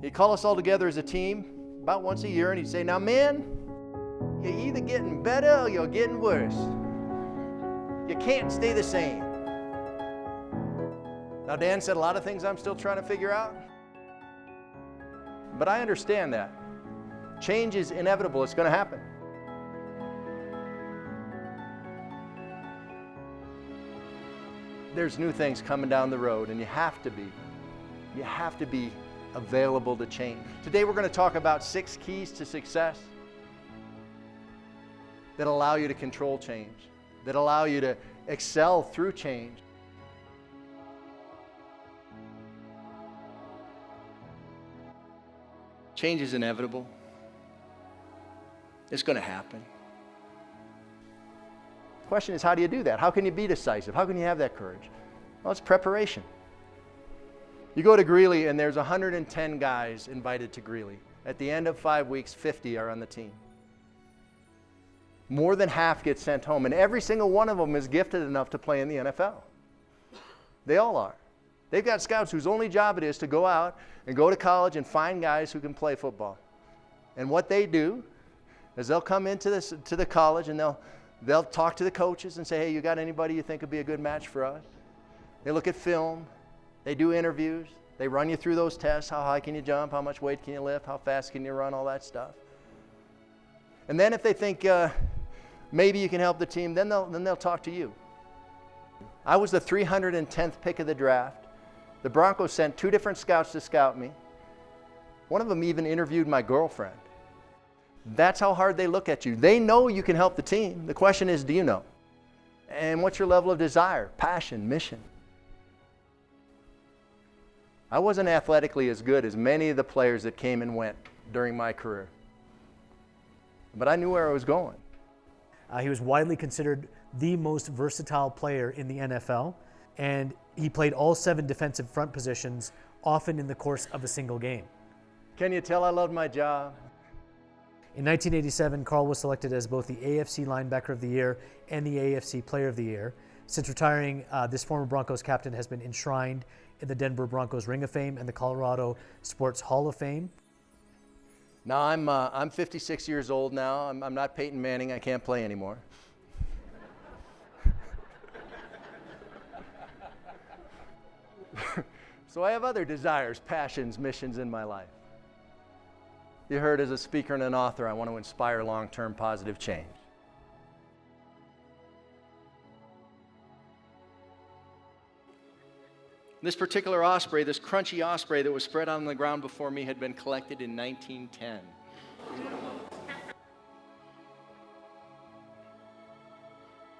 He'd call us all together as a team about once a year, and he'd say, now men, you're either getting better or you're getting worse. You can't stay the same. Now, Dan said a lot of things I'm still trying to figure out, but I understand that. Change is inevitable. It's going to happen. There's new things coming down the road, and you have to be available to change. Today we're going to talk about 6 keys to success that allow you to control change, that allow you to excel through change. Change is inevitable. It's going to happen. The question is, how do you do that? How can you be decisive? How can you have that courage? Well, it's preparation. You go to Greeley and there's 110 guys invited to Greeley. At the end of 5 weeks, 50 are on the team. More than half get sent home, and every single one of them is gifted enough to play in the NFL. They all are. They've got scouts whose only job it is to go out and go to college and find guys who can play football. And what they do is they'll come into the college and they'll talk to the coaches and say, hey, you got anybody you think would be a good match for us? They look at film. They do interviews. They run you through those tests. How high can you jump? How much weight can you lift? How fast can you run? All that stuff. And then if they think maybe you can help the team, then they'll talk to you. I was the 310th pick of the draft. The Broncos sent 2 different scouts to scout me. One of them even interviewed my girlfriend. That's how hard they look at you. They know you can help the team. The question is, do you know? And what's your level of desire, passion, mission? I wasn't athletically as good as many of the players that came and went during my career. But I knew where I was going. He was widely considered the most versatile player in the NFL, and he played all 7 defensive front positions, often in the course of a single game. Can you tell I loved my job? In 1987, Carl was selected as both the AFC Linebacker of the Year and the AFC Player of the Year. Since retiring, this former Broncos captain has been enshrined in the Denver Broncos Ring of Fame and the Colorado Sports Hall of Fame. Now, I'm 56 years old now. I'm not Peyton Manning. I can't play anymore. So I have other desires, passions, missions in my life. You heard, as a speaker and an author, I want to inspire long-term positive change. This particular osprey, this crunchy osprey that was spread out on the ground before me, had been collected in 1910.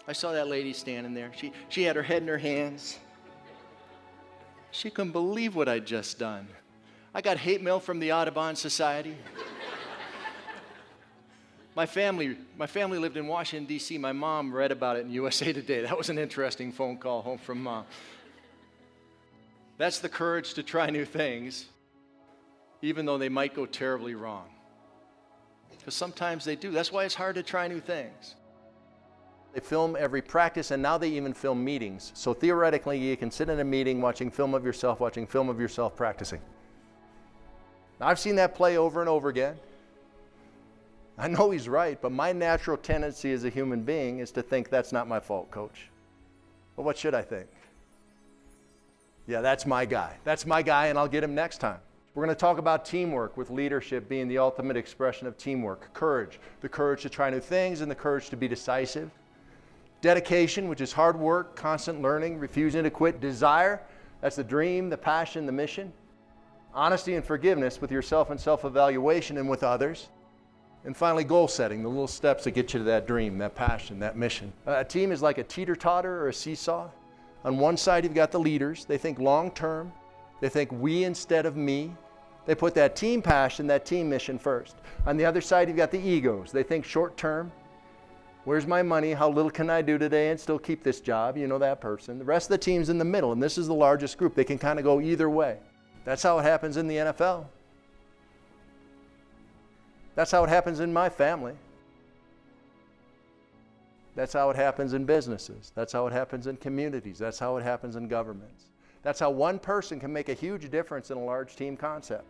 I saw that lady standing there. She had her head in her hands. She couldn't believe what I'd just done. I got hate mail from the Audubon Society. My family lived in Washington, D.C. My mom read about it in USA Today. That was an interesting phone call home from Mom. That's the courage to try new things, even though they might go terribly wrong. Because sometimes they do. That's why it's hard to try new things. They film every practice, and now they even film meetings. So theoretically, you can sit in a meeting watching film of yourself practicing. Now, I've seen that play over and over again. I know he's right, but my natural tendency as a human being is to think that's not my fault, coach. But what should I think? Yeah, that's my guy. That's my guy, and I'll get him next time. We're going to talk about teamwork, with leadership being the ultimate expression of teamwork. Courage, the courage to try new things and the courage to be decisive. Dedication, which is hard work, constant learning, refusing to quit. Desire, that's the dream, the passion, the mission. Honesty and forgiveness with yourself and self-evaluation and with others. And finally, goal setting, the little steps that get you to that dream, that passion, that mission. A team is like a teeter-totter or a seesaw. On one side, you've got the leaders. They think long-term. They think we instead of me. They put that team passion, that team mission first. On the other side, you've got the egos. They think short-term. Where's my money? How little can I do today and still keep this job? You know that person. The rest of the team's in the middle, and this is the largest group. They can kind of go either way. That's how it happens in the NFL. That's how it happens in my family. That's how it happens in businesses. That's how it happens in communities. That's how it happens in governments. That's how one person can make a huge difference in a large team concept.